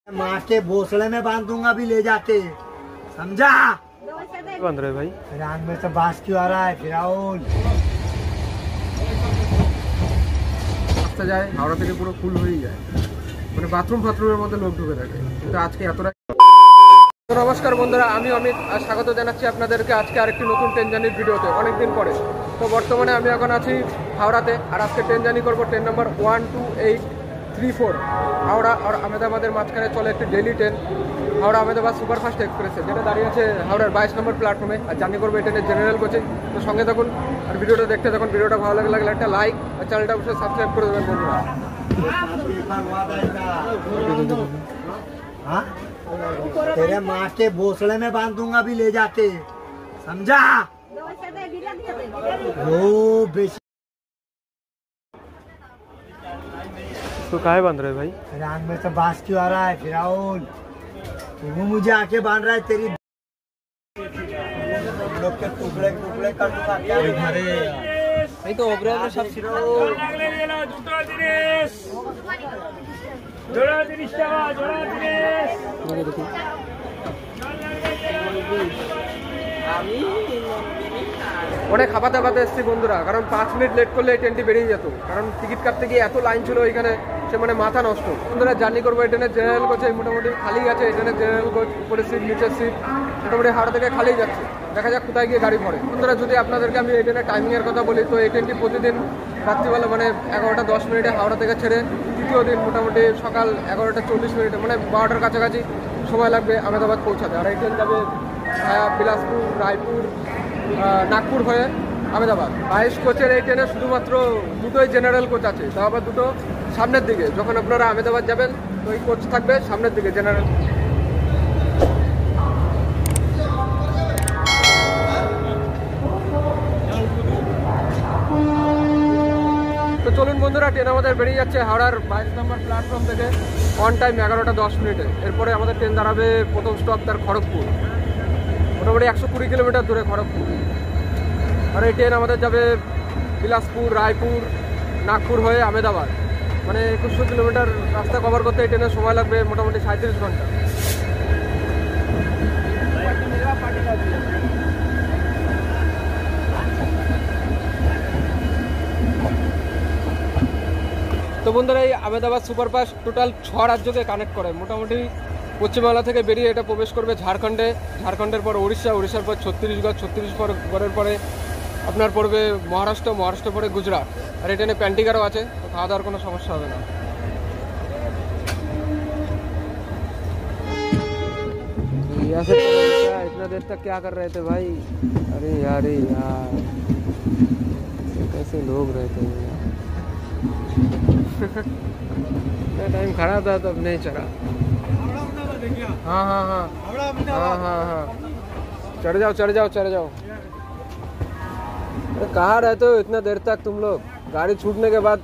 माँ के भोसले में बांध दूंगा भी ले जाके, समझा? बंद रहे भाई, रान में से बांस क्यों आ रहा है फिराउन? রাস্তা যায় হাওড়া থেকে পুরো ফুল হয়ে যায়, মানে বাথরুমের মধ্যে লোক ঢুকে থাকে, কিন্তু আজকে এতটা। নমস্কার বন্ধুরা, আমি অমিত আর স্বাগত জানাচ্ছি আপনাদেরকে আজকে আরেকটি নতুন ট্রেন জার্নির ভিডিওতে অনেকদিন পরে। তো বর্তমানে আমি এখন আছি হাওড়াতে, আর আজকে ট্রেন জার্নি করবো ট্রেন নাম্বার 12834। হাওড়া আর আহমেদাবাদের মাঝখানে চলে একটি daily train, Howrah Ahmedabad superfast এক্সপ্রেসে, যেটা দাঁড়িয়ে আছে হাওড়ার 22 নম্বর প্ল্যাটফর্মে। আর জার্নি করবো এই ট্রেনের জেনারেল কোচে। তো সঙ্গে থাকুন আর ভিডিওটা দেখতে থাকুন। ভিডিওটা ভালো লাগলে একটা লাইক আর চ্যানেলটা অবশ্যই সাবস্ক্রাইব করে দেবেন বন্ধুরা। तेरे माँ के भोसले में बांध दूंगा भी ले जाके, समझा? वो बेशी तो काहे बांध रहे भाई? रान में से बांस क्यों आ रहा है फिराउन? वो मुझे आके बांध रहा है, तेरी लोग के टुकड़े टुकड़े कर दूंगा क्या? नहीं तो ओबरे सब অনেক হাঁপাতে হাঁপাতে এসেছি বন্ধুরা, কারণ 5 মিনিট লেট করলে এই ট্রেনটি বেরিয়ে যেত, কারণ টিকিট কাটতে গিয়ে এত লাইন ছিল ওইখানে, সে মানে মাথা নষ্ট। বন্ধুরা জার্নি করবো এই ট্রেনের জেনারেল কোচে, মোটামুটি খালি আছে এই ট্রেনের জেনারেল কোচ, উপরে সিট নিচের সিট মোটামুটি হাওড়া থেকে খালি যাচ্ছে। দেখা যাক কোথায় গিয়ে গাড়ি ভরে। বন্ধুরা যদি আপনাদেরকে আমি এই ট্রেনের টাইমিংয়ের কথা বলি, তো এই ট্রেনটি প্রতিদিন রাত্রিবেলা মানে 11টা 10 মিনিটে হাওড়া থেকে ছেড়ে, তৃতীয় দিন মোটামুটি সকাল 11টা 40 মিনিটে, মানে 12টার কাছাকাছি সময় লাগবে আহমেদাবাদ পৌঁছাতে। আর এই ট্রেন যাবে বিলাসপুর, রায়পুর, নাগপুর হয়ে আহমেদাবাদ। 22 কোচের এই ট্রেনে শুধুমাত্র দুটোই জেনারেল কোচ আছে, তাও আবার দুটো সামনের দিকে। যখন আপনারা আহমেদাবাদ যাবেন তো এই কোচ থাকবে সামনের দিকে জেনারেল। তো চলুন বন্ধুরা, ট্রেন আমাদের বেরিয়ে যাচ্ছে হাওড়ার 22 নম্বর প্ল্যাটফর্ম থেকে অন টাইম 11টা 10 মিনিটে। এরপরে আমাদের ট্রেন দাঁড়াবে প্রথম স্টপ তার খড়গপুর, মোটামুটি 120 কিলোমিটার দূরে খড়গপুর। আর এই ট্রেন আমাদের যাবে বিলাসপুর, রায়পুর, নাগপুর হয়ে আহমেদাবাদ, মানে 2100 কিলোমিটার রাস্তা কভার করতে এই ট্রেনের সময় লাগবে মোটামুটি 37 ঘন্টা। তো বন্ধুরা, এই আহমেদাবাদ সুপারফাস্ট টোটাল 6 রাজ্যকে কানেক্ট করে। মোটামুটি পশ্চিমবাংলা থেকে বেরিয়ে এটা প্রবেশ করবে ঝাড়খণ্ডে, ঝাড়খণ্ডের পর উড়িষ্যা, উড়িষ্যার পর ছত্তিশগড়, ছত্তিশগড়ের পরে আপনার পড়বে মহারাষ্ট্র, মহারাষ্ট্র পরে গুজরাট। আর এই ট্রেনে প্যান্টিকারও আছে, তো খাওয়া দাওয়ার কোনো সমস্যা হবে না। इतना देर तक क्या कर रहे थे भाई? अरे यार कैसे लोग रहते हैं यार। टाइम खड़ा था तब नहीं चढ़ा। हाँ हाँ हाँ हाँ हाँ हाँ, चढ़ जाओ चढ़ जाओ चढ़ जाओ। अरे कहाँ रहते हो इतना देर तक तुम लोग? गाड़ी छूटने के बाद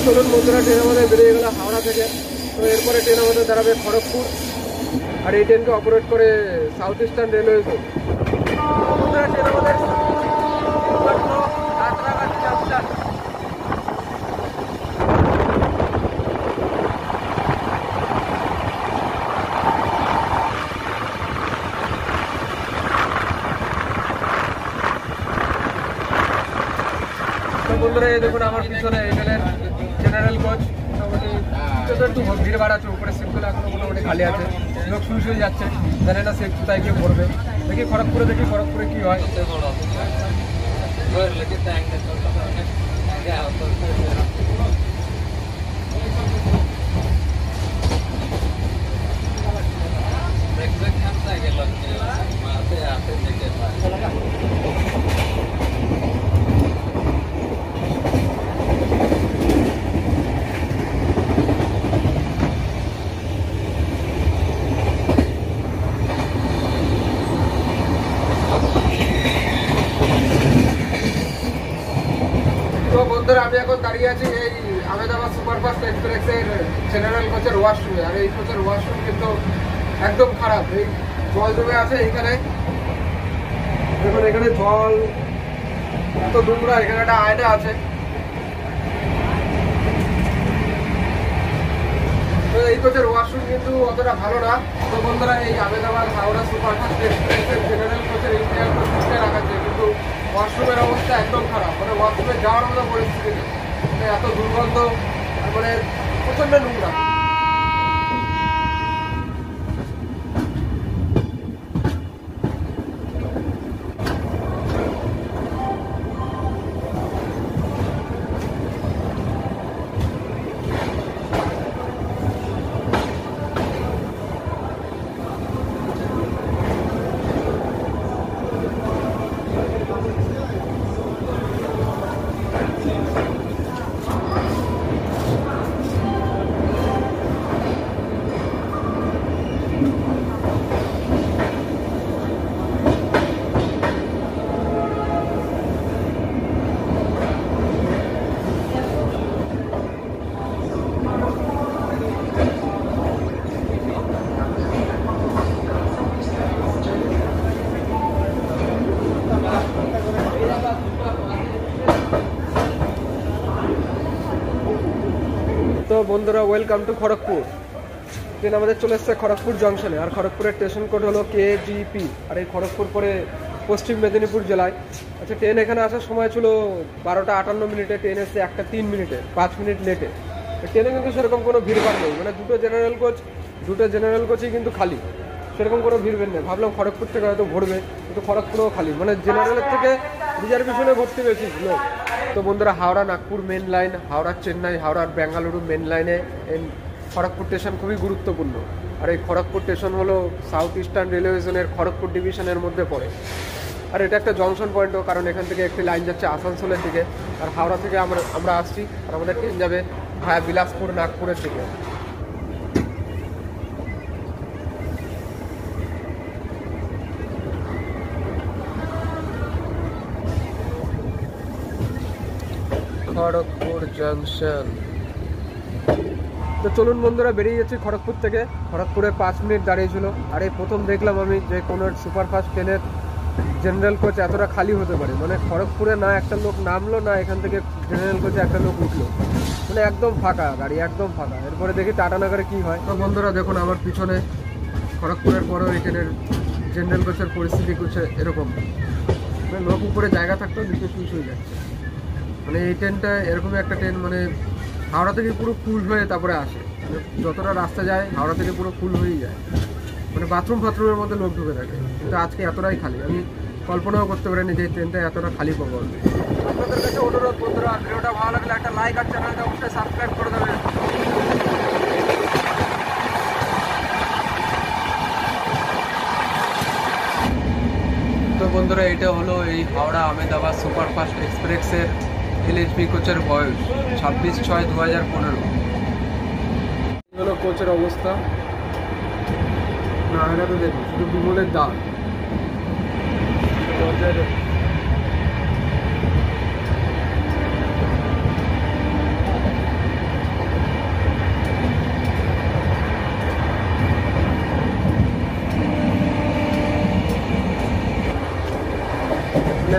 চলুন বন্ধুরা, ট্রেন আমাদের বেরিয়ে গেল হাওড়া থেকে। তো এরপরে ট্রেন আমাদের দাঁড়াবে খড়গপুর, আর এই ট্রেনকে অপারেট করে সাউথ ইস্টার্ন রেলওয়ে জোন। বন্ধুরা ট্রেন আমাদের বন্ধুরা এই দেখুন আমার পিছনে এই ট্রেনের জেনারেল কোচ। মোটামুটি একটু ভিড় ভাড় আছে, উপরে সিটগুলো এখনো মোটামুটি খালি আছে, লোক শুয়ে যাচ্ছে, জানে না সে কোথায় গিয়ে পড়বে। দেখি খড়গপুরে কি হয়। দাঁড়িয়ে আছি এই আহমেদাবাদ সুপারফাস্ট এক্সপ্রেসের জেনারেল কোচের ওয়াশরুমে। আর এই কোচের ওয়াশরুম কিন্তু একদম খারাপ, এই জল জমে আছে এইখানে। দেখুন এখানে জল এত নোংরা, এখানে একটা আয়না আছে। তো এই কোচের ওয়াশরুম কিন্তু অতটা ভালো না। তো বন্ধুরা এই আহমেদাবাদ হাওড়া সুপারফাস্ট এক্সপ্রেসের জেনারেল কোচের ইন্ডিয়ান কোচ সিস্টেম রাখাচ্ছে, কিন্তু ওয়াশরুমের অবস্থা একদম খারাপ। মানে ওয়াশরুমে যাওয়ার মতো পরিস্থিতি নেই, মানে এত দুর্গন্ধ, মানে প্রচন্ড নোংরা। তো বন্ধুরা ওয়েলকাম টু খড়গপুর। ট্রেন আমাদের চলে এসছে খড়গপুর জংশনে, আর খড়গপুরের স্টেশন কোড হলো KGP। আর এই খড়গপুর পরে পশ্চিম মেদিনীপুর জেলায়। আচ্ছা, ট্রেন এখানে আসার সময় ছিল 12টা 58 মিনিটে, ট্রেন এসছে 1টা 3 মিনিটে, 5 মিনিট লেটে। ট্রেনে কিন্তু সেরকম কোনো ভিড়ভাড় নেই, মানে দুটো জেনারেল কোচই কিন্তু খালি, সেরকম কোনো ভিড় নেই। ভাবলাম খড়গপুর থেকে হয়তো ভরবে, কিন্তু খড়গপুরেও খালি, মানে জেনারেলের থেকে রিজার্ভেশনে ভর্তি বেশি লোক। তো বন্ধুরা Howrah Nagpur main line, Howrah Chennai, Howrah Bengaluru main লাইনে খড়গপুর স্টেশন খুবই গুরুত্বপূর্ণ। আর এই খড়গপুর স্টেশন হলো সাউথ ইস্টার্ন রেলওয়ে জোনের খড়গপুর ডিভিশনের মধ্যে পড়ে। আর এটা একটা জংশন পয়েন্টও, কারণ এখান থেকে একটি লাইন যাচ্ছে আসানসোলের দিকে, আর হাওড়া থেকে আমরা আসছি, আর আমাদের ট্রেন যাবে ভায়া বিলাসপুর নাগপুরের দিকে। খড়গপুর জংশন। তো চলুন বন্ধুরা বেরিয়ে যাচ্ছি খড়গপুর থেকে। খড়গপুরে 5 মিনিট দাঁড়িয়েছিল। আর এই প্রথম দেখলাম আমি যে কোনো সুপারফাস্ট ট্রেনের জেনারেল কোচ এতটা খালি হতে পারে। মানে খড়গপুরে না একটা লোক নামলো, না এখান থেকে জেনারেল কোচে একটা লোক উঠলো, মানে একদম ফাঁকা গাড়ি, একদম ফাঁকা। এরপরে দেখি টাটানগরে কি হয়। তো বন্ধুরা দেখুন আমার পিছনে খড়গপুরের পরেও এই ট্রেনের জেনারেল কোচের পরিস্থিতি করছে এরকম, মানে লোক উপরে জায়গা থাকতেও নিচে শুয়ে শুয়ে যাচ্ছে। মানে এই ট্রেনটা এরকমই একটা ট্রেন, মানে হাওড়া থেকে পুরো ফুল হয়ে তারপরে আসে, যতটা রাস্তা যায় হাওড়া থেকে পুরো ফুল হয়েই যায়, মানে বাথরুমের মধ্যে লোক ঢুকে থাকে। কিন্তু আজকে এতটাই খালি, আমি কল্পনাও করতে পারিনি যে ট্রেনটা এতটা খালি পাবো। আপনাদের কাছে অনুরোধ বন্ধুরা, ভিডিওটা ভালো লাগলে একটা লাইক আর চ্যানেলটা অবশ্যই সাবস্ক্রাইব করে দেবেন। তো বন্ধুরা এটা হলো এই হাওড়া আহমেদাবাদ সুপারফাস্ট এক্সপ্রেসের LHB কোচের বয়স 26/6/2015। হলো কোচের অবস্থা। না এটা তো দেখুন শুধু বিমলের দাগ।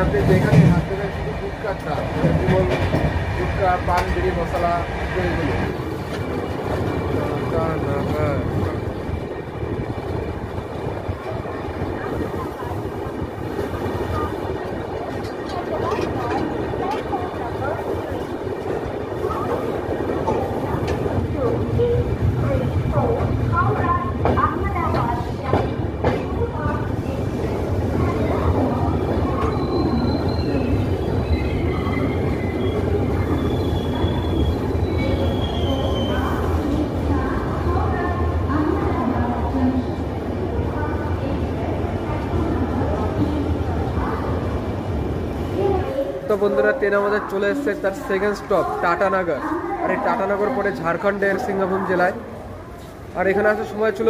আপনি যেখানে হাত দেবেন শুধু গুটকাটা, বিমল গুটকা, পান, বিড়ি, মশলা, এগুলো। তো বন্ধুরা ট্রেন আমাদের চলে এসছে তার সেকেন্ড স্টপ টাটানগর। আর এই টাটানগর পরে ঝাড়খণ্ডের সিংভূম জেলায়। আর এখানে আসার সময় ছিল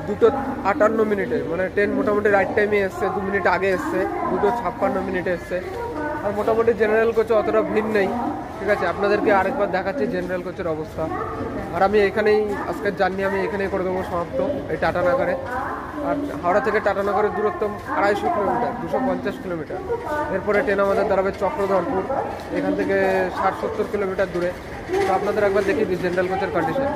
2:58 মিনিটে, মানে ট্রেন মোটামুটি রাইট টাইমে এসছে, 2 মিনিট আগে এসছে, 2:56 মিনিটে এসছে। আর মোটামুটি জেনারেল কোচে অতটা ভিড় নেই, ঠিক আছে, আপনাদেরকে আরেকবার দেখাচ্ছি জেনারেল কোচের অবস্থা। আর আমি এখানেই আজকের জার্নি আমি এখানেই করে দেবো সমাপ্ত, এই টাটানগরে। আর হাওড়া থেকে টাটানগরের দূরত্ব 250 কিলোমিটার, 250 কিলোমিটার। এরপরে ট্রেন আমাদের দাঁড়াবে চক্রধরপুর, এখান থেকে 60-70 কিলোমিটার দূরে। তো আপনাদের একবার দেখিয়ে দিই জেনারেল কোচের কন্ডিশন।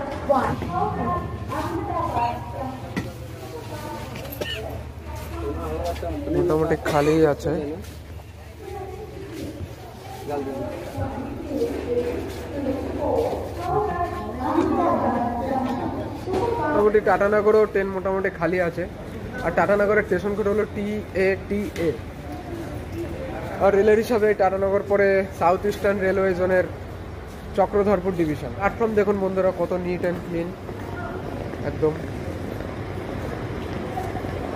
মোটামুটি খালি আছে। মোটামুটি টাটানগরও ট্রেন মোটামুটি খালি আছে। আর টাটানগরের স্টেশন কোড হলো TATA। আর রেলের হিসাবে টাটানগর পরে সাউথ ইস্টার্ন রেলওয়ে জোনের চক্রধরপুর ডিভিশন। প্ল্যাটফর্ম দেখুন বন্ধুরা কত নিট অ্যান্ড ক্লিন, একদম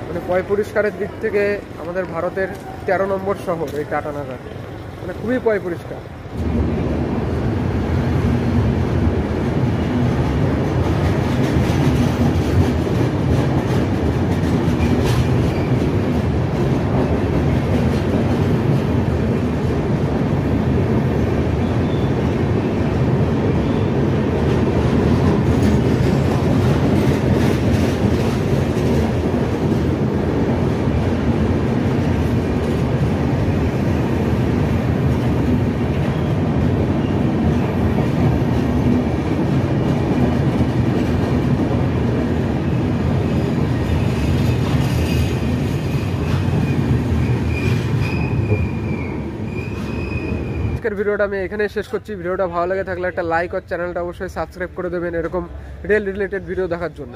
মানে পয় পরিষ্কারের দিক থেকে আমাদের ভারতের 13 নম্বর শহর এই টাটানগর, মানে খুবই পয় পরিষ্কার। আজকের ভিডিওটা আমি এখানে শেষ করছি। ভিডিওটা ভালো লাগে থাকলে একটা লাইক আর চ্যানেলটা অবশ্যই সাবস্ক্রাইব করে দেবেন এরকম রেল রিলেটেড ভিডিও দেখার জন্য।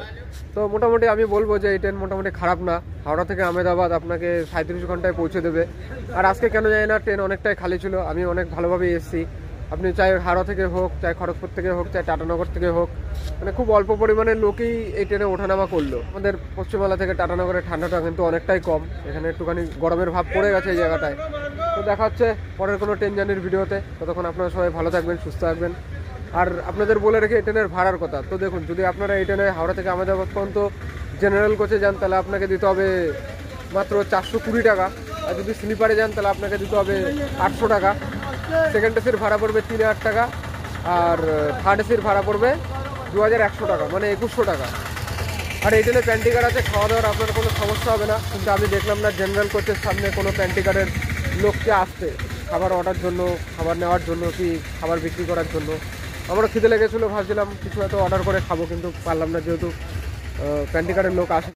তো মোটামুটি আমি বলবো যে এই ট্রেন মোটামুটি খারাপ না। হাওড়া থেকে আহমেদাবাদ আপনাকে 37 ঘন্টায় পৌঁছে দেবে। আর আজকে কেন জানি না ট্রেন অনেকটাই খালি ছিল, আমি অনেক ভালোভাবে এসেছি। আপনি চাই হাওড়া থেকে হোক, চাই খড়গপুর থেকে হোক, চাই টাটানগর থেকে হোক, মানে খুব অল্প পরিমাণে লোকই এই ট্রেনে ওঠানামা করলো। আমাদের পশ্চিমবাংলা থেকে টাটানগরের ঠান্ডাটা কিন্তু অনেকটাই কম, এখানে একটুখানি গরমের ভাব পড়ে গেছে এই জায়গাটায়। তো দেখা হচ্ছে পরের কোনো ট্রেন জার্নির ভিডিওতে। ততক্ষণ আপনারা সবাই ভালো থাকবেন, সুস্থ থাকবেন। আর আপনাদের বলে রেখে এই ট্রেনের ভাড়ার কথা, তো দেখুন যদি আপনারা এই ট্রেনে হাওড়া থেকে আহমেদাবাদ পর্যন্ত জেনারেল কোচে যান তাহলে আপনাকে দিতে হবে মাত্র 420 টাকা। আর যদি স্লিপারে যান তাহলে আপনাকে দিতে হবে 800 টাকা। সেকেন্ড এসির ভাড়া পড়বে 3000 টাকা। আর থার্ড এসির ভাড়া পড়বে 2100 টাকা, মানে 2100 টাকা। আর এই ট্রেনে প্যান্টি কার্ড আছে, খাওয়া দাওয়ার আপনার কোনো সমস্যা হবে না। কিন্তু আমি দেখলাম না জেনারেল কোচের সামনে কোনো প্যান্টি কার্ডের লোককে আসতে খাবার অর্ডার জন্য, খাবার নেওয়ার জন্য কি খাবার বিক্রি করার জন্য। আমারও খিদে লেগেছিলো, ভাবছিলাম কিছু হয়তো অর্ডার করে খাবো, কিন্তু পারলাম না যেহেতু প্যান্টি কার্ডের লোক আসে।